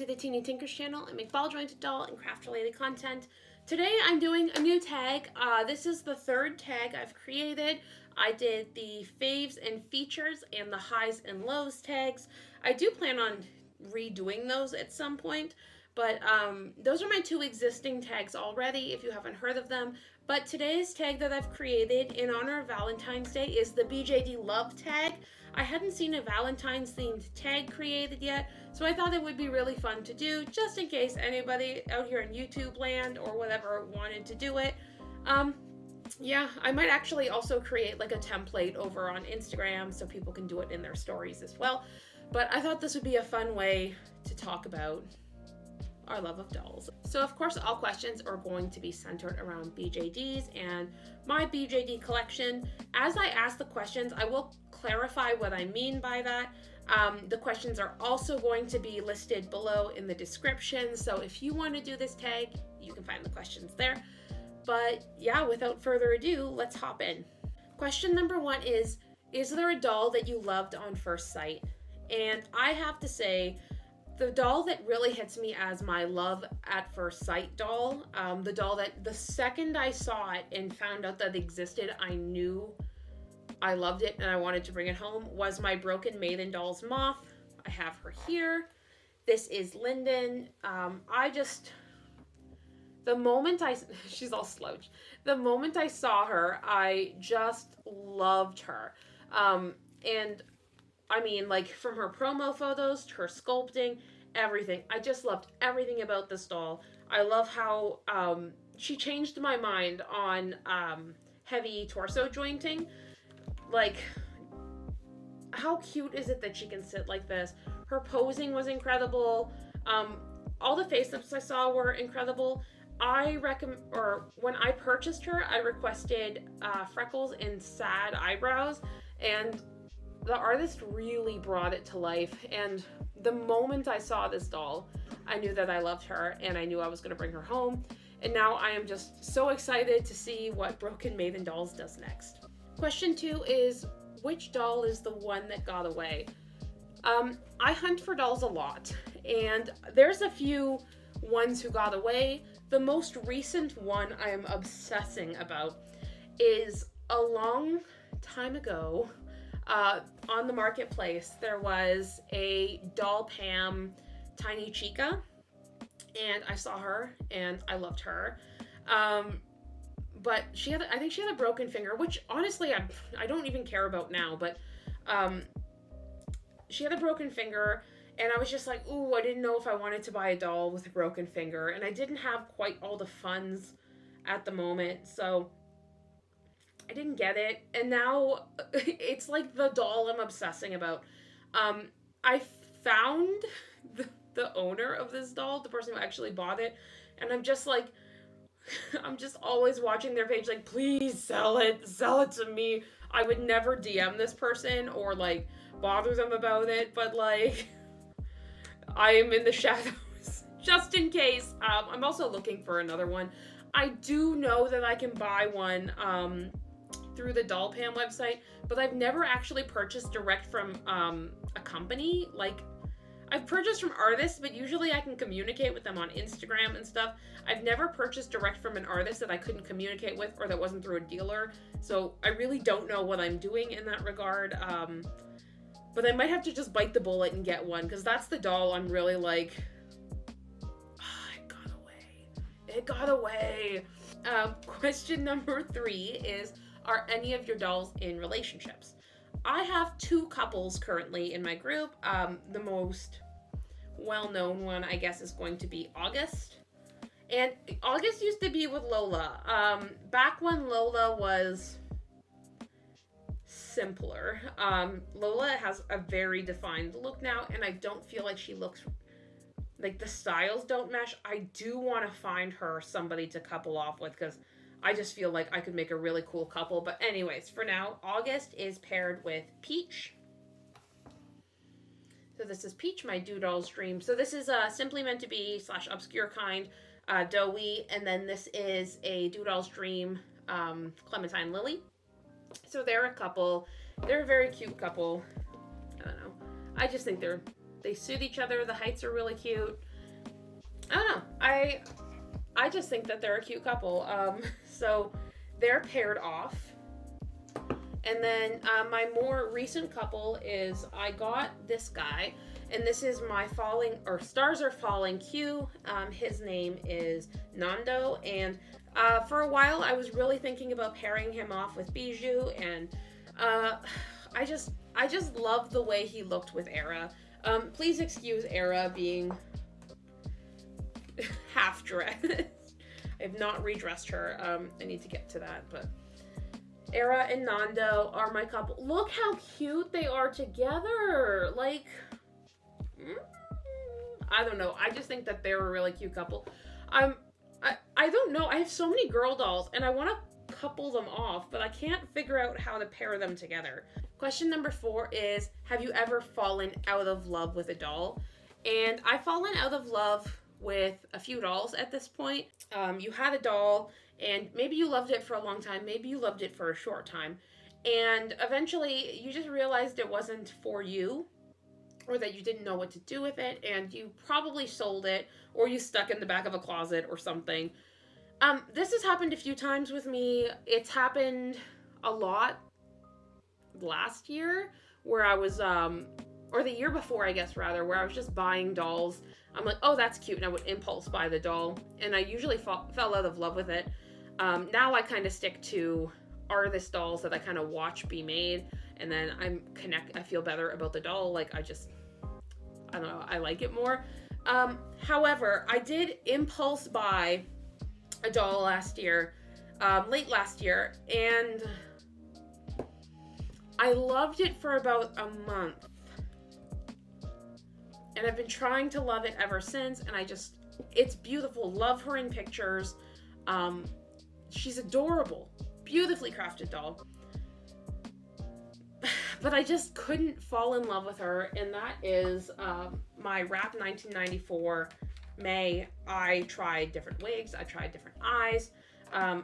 to the Teeny Tinkers channel. I make ball jointed doll and craft related content. Today I'm doing a new tag. This is the third tag I've created. I did the faves and features and the highs and lows tags. I do plan on redoing those at some point, but those are my two existing tags already if you haven't heard of them. But today's tag that I've created in honor of Valentine's Day is the BJD Love Tag. I hadn't seen a Valentine's themed tag created yet, so I thought it would be really fun to do just in case anybody out here in YouTube land or whatever wanted to do it. Yeah, I might actually also create like a template over on Instagram so people can do it in their stories as well. But I thought this would be a fun way to talk about our love of dolls. So of course all questions are going to be centered around BJDs and my BJD collection. As I ask the questions, I will clarify what I mean by that. The questions are also going to be listed below in the description, so if you want to do this tag, you can find the questions there. But yeah, without further ado, let's hop in. Question number one is there a doll that you loved on first sight? And I have to say, the doll that really hits me as my love at first sight doll, the doll that the second I saw it and found out that it existed, I knew I loved it and I wanted to bring it home, was my Broken Maiden doll's Moth. I have her here. This is Lydon. She's all slouched. The moment I saw her, I just loved her. And I mean, like, from her promo photos to her sculpting, everything. I just loved everything about this doll. I love how she changed my mind on heavy torso jointing. Like, how cute is it that she can sit like this? Her posing was incredible. All the face-ups I saw were incredible. When I purchased her, I requested freckles and sad eyebrows, and the artist really brought it to life. And the moment I saw this doll, I knew that I loved her and I knew I was going to bring her home. And now I am just so excited to see what Broken Maiden Dolls does next. Question two is, which doll is the one that got away? I hunt for dolls a lot, and there's a few ones who got away. The most recent one I am obsessing about is a long time ago. On the marketplace, there was a doll Pam Tiny Chica, and I saw her and I loved her. But I think she had a broken finger, which honestly I don't even care about now, but she had a broken finger, and I was just like, ooh, I didn't know if I wanted to buy a doll with a broken finger, and I didn't have quite all the funds at the moment, so I didn't get it. And now it's like the doll I'm obsessing about. I found the owner of this doll, the person who actually bought it, and I'm just like, I'm just always watching their page like, please sell it to me. I would never DM this person or like bother them about it, but like, I am in the shadows just in case. I'm also looking for another one. I do know that I can buy one through the Doll Pam website, but I've never actually purchased direct from a company. Like, I've purchased from artists, but usually I can communicate with them on Instagram and stuff. I've never purchased direct from an artist that I couldn't communicate with or that wasn't through a dealer, so I really don't know what I'm doing in that regard. But I might have to just bite the bullet and get one, because that's the doll I'm really like, it got away. It got away. Question number three is, are any of your dolls in relationships? I have two couples currently in my group. The most well-known one, I guess, is going to be August. And August used to be with Lola. Back when Lola was simpler. Lola has a very defined look now, and I don't feel like she looks like the styles don't mesh. I do want to find her somebody to couple off with, because I just feel like I could make a really cool couple. But anyways, for now, August is paired with Peach. So this is Peach, my DoDollsDream. So this is Simply Meant to Be / Obscure Kind Dohwee. And then this is a DoDollsDream Clementine Lily. So they're a couple. They're a very cute couple. I don't know. I just think they suit each other. The heights are really cute. I don't know. I just think that they're a cute couple. So they're paired off. And then my more recent couple is I got this guy, and this is my Stars Are Falling Q. His name is Nando, and for a while I was really thinking about pairing him off with Bijou, and I just love the way he looked with Aera. Please excuse Aera being half dressed. I have not redressed her. I need to get to that, but Aera and Nando are my couple. Look how cute they are together. Like, I don't know. I just think that they're a really cute couple. I don't know. I have so many girl dolls, and I want to couple them off, but I can't figure out how to pair them together. Question number 4 is, have you ever fallen out of love with a doll? And I've fallen out of love with a few dolls at this point. You had a doll, and maybe you loved it for a long time, maybe you loved it for a short time, and eventually you just realized it wasn't for you, or that you didn't know what to do with it, and you probably sold it, or you stuck it in the back of a closet or something. This has happened a few times with me. It's happened a lot last year, where I was, or the year before, I guess, rather, where I was just buying dolls. I'm like, oh, that's cute, and I would impulse buy the doll, and I usually fell out of love with it. Now I kind of stick to artist dolls that I kind of watch be made, and then I feel better about the doll. Like, I don't know, I like it more. However, I did impulse buy a doll last year, late last year, and I loved it for about a month. And I've been trying to love it ever since, and it's beautiful. Love her in pictures. She's adorable. Beautifully crafted doll. But I just couldn't fall in love with her, and that is my Wrap 1994 May. I tried different wigs. I tried different eyes. I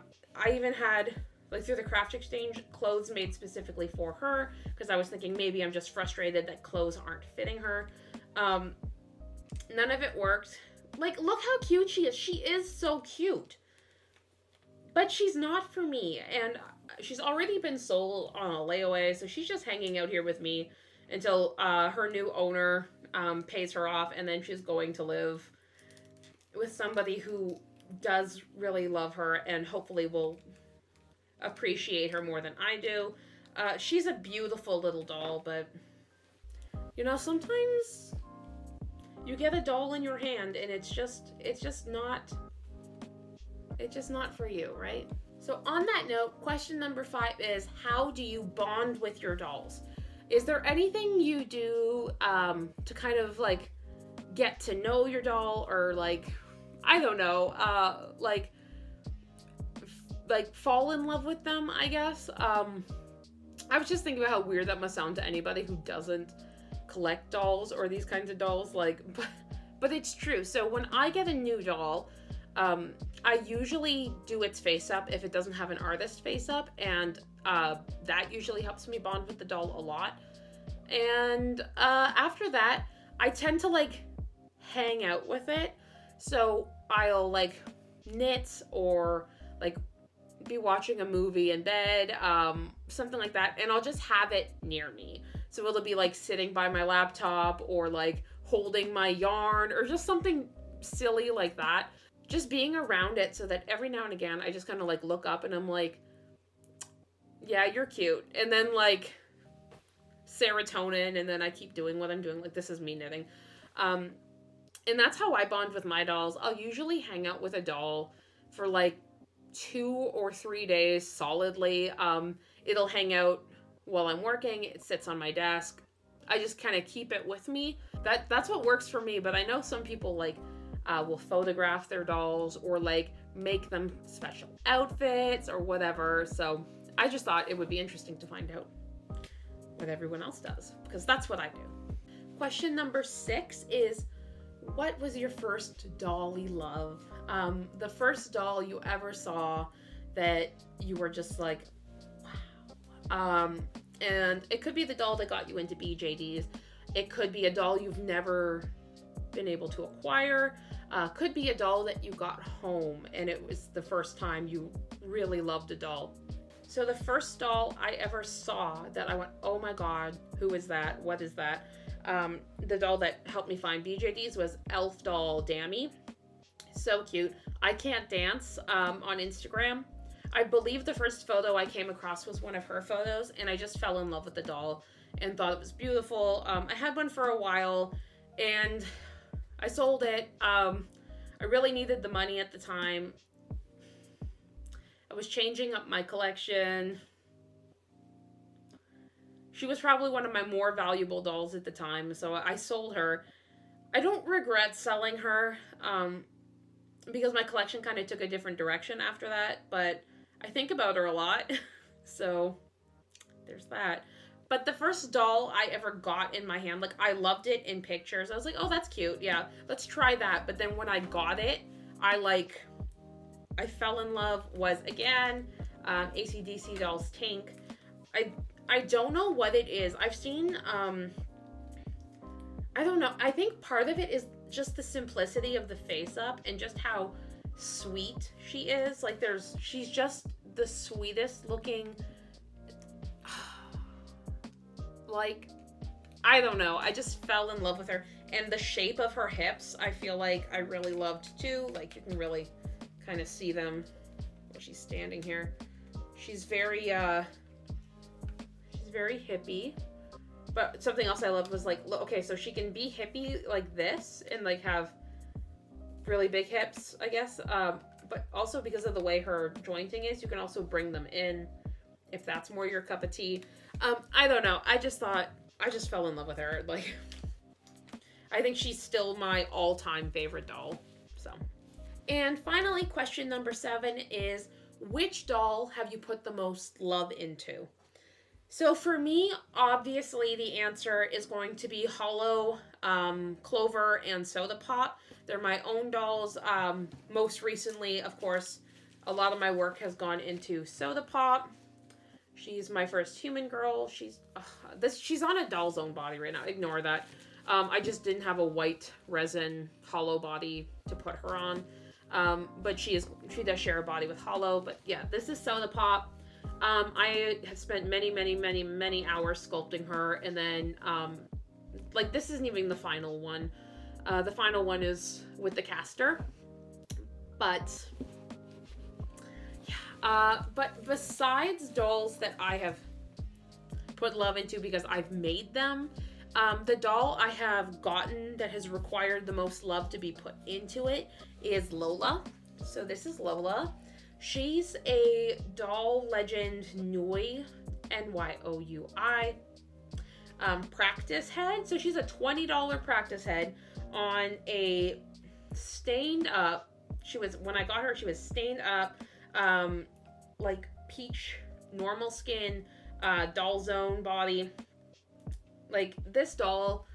even had, like, through the craft exchange, clothes made specifically for her, because I was thinking maybe I'm just frustrated that clothes aren't fitting her. None of it worked. Like, look how cute she is. She is so cute. But she's not for me, and she's already been sold on a layaway, so she's just hanging out here with me until her new owner pays her off, and then she's going to live with somebody who does really love her and hopefully will appreciate her more than I do. She's a beautiful little doll, but you know, sometimes you get a doll in your hand and it's just not for you, right? So on that note, question number 5 is, how do you bond with your dolls? Is there anything you do to kind of like get to know your doll, or like, I don't know, like fall in love with them, I guess? I was just thinking about how weird that must sound to anybody who doesn't collect dolls or these kinds of dolls, like, but it's true. So when I get a new doll, I usually do its face up if it doesn't have an artist face up, and that usually helps me bond with the doll a lot. And after that, I tend to like hang out with it. So I'll like knit, or like be watching a movie in bed, something like that, and I'll just have it near me. So it'll be like sitting by my laptop, or like holding my yarn, or just something silly like that. Just being around it, so that every now and again I just kind of like look up and I'm like, yeah, you're cute. And then like serotonin, and then I keep doing what I'm doing. Like, this is me knitting. And that's how I bond with my dolls. I'll usually hang out with a doll for like 2 or 3 days solidly. It'll hang out while I'm working. It sits on my desk. I just kind of keep it with me. That's what works for me. But I know some people like will photograph their dolls, or like make them special outfits or whatever. So I just thought it would be interesting to find out what everyone else does, because that's what I do. Question number 6 is, what was your first dolly love? The first doll you ever saw that you were just like, wow. And it could be the doll that got you into BJDs. It could be a doll you've never been able to acquire. could be a doll that you got home and it was the first time you really loved a doll. So the first doll I ever saw that I went, oh my god, who is that? What is that? The doll that helped me find BJDs was Elf Doll Dammy. So cute. I can't dance on Instagram. I believe the first photo I came across was one of her photos, and I just fell in love with the doll and thought it was beautiful. I had one for a while, and I sold it. I really needed the money at the time. I was changing up my collection. She was probably one of my more valuable dolls at the time, so I sold her. I don't regret selling her, because my collection kind of took a different direction after that, but I think about her a lot, so there's that. But the first doll I ever got in my hand, like, I loved it in pictures. I was like, oh, that's cute, yeah, let's try that. But then when I got it, I fell in love, was, again, Acdc Dolls Tink. I don't know what it is. I've seen, I don't know. I think part of it is just the simplicity of the face up and just how sweet she is. Like, she's just the sweetest looking, like, I don't know. I just fell in love with her. And the shape of her hips, I feel like I really loved too. Like, you can really kind of see them where she's standing here. She's very hippie. But something else I loved was, like, okay, so she can be hippie like this and, like, have really big hips, I guess. But also because of the way her jointing is, you can also bring them in if that's more your cup of tea. I don't know. I just fell in love with her. Like, I think she's still my all-time favorite doll. So, and finally, question number 7 is, which doll have you put the most love into? So for me, obviously the answer is going to be Hollow, Clover, and Soda Pop. They're my own dolls. Most recently, of course, a lot of my work has gone into Soda Pop. She's my first human girl. She's on a doll's own body right now. Ignore that. I just didn't have a white resin hollow body to put her on. But she does share a body with Hollow. But yeah, this is Soda Pop. I have spent many hours sculpting her, and then, like, this isn't even the final one. The final one is with the caster, but, yeah, but besides dolls that I have put love into because I've made them, the doll I have gotten that has required the most love to be put into it is Lola. So this is Lola. She's a Doll Legend Nuyoi, N-Y-O-U-I, practice head. So she's a $20 practice head on a stained up, when I got her, she was stained up, like peach, normal skin, doll zone body. Like, this doll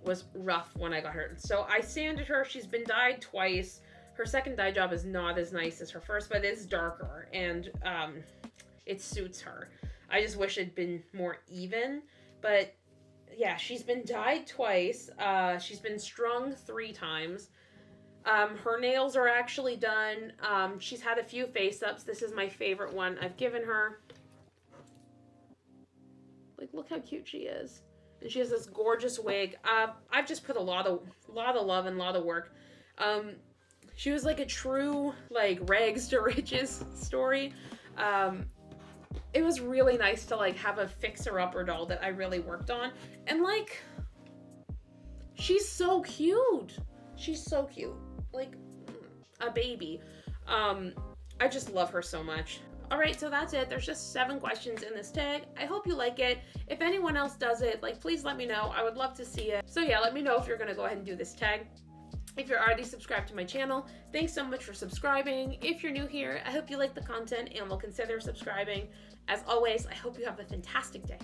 was rough when I got her. So I sanded her. She's been dyed twice. Her second dye job is not as nice as her first, but it's darker, and it suits her. I just wish it'd been more even, but yeah, she's been dyed twice. She's been strung 3 times. Her nails are actually done. She's had a few face-ups. This is my favorite one I've given her. Like, look how cute she is. And she has this gorgeous wig. I've just put a lot of love and a lot of work. She was like a true, like, rags to riches story. It was really nice to, like, have a fixer-upper doll that I really worked on. And, like, she's so cute. She's so cute. Like, a baby. I just love her so much. Alright, so that's it. There's just 7 questions in this tag. I hope you like it. If anyone else does it, like, please let me know. I would love to see it. So yeah, let me know if you're gonna go ahead and do this tag. If you're already subscribed to my channel, thanks so much for subscribing. If you're new here, I hope you like the content and will consider subscribing. As always, I hope you have a fantastic day.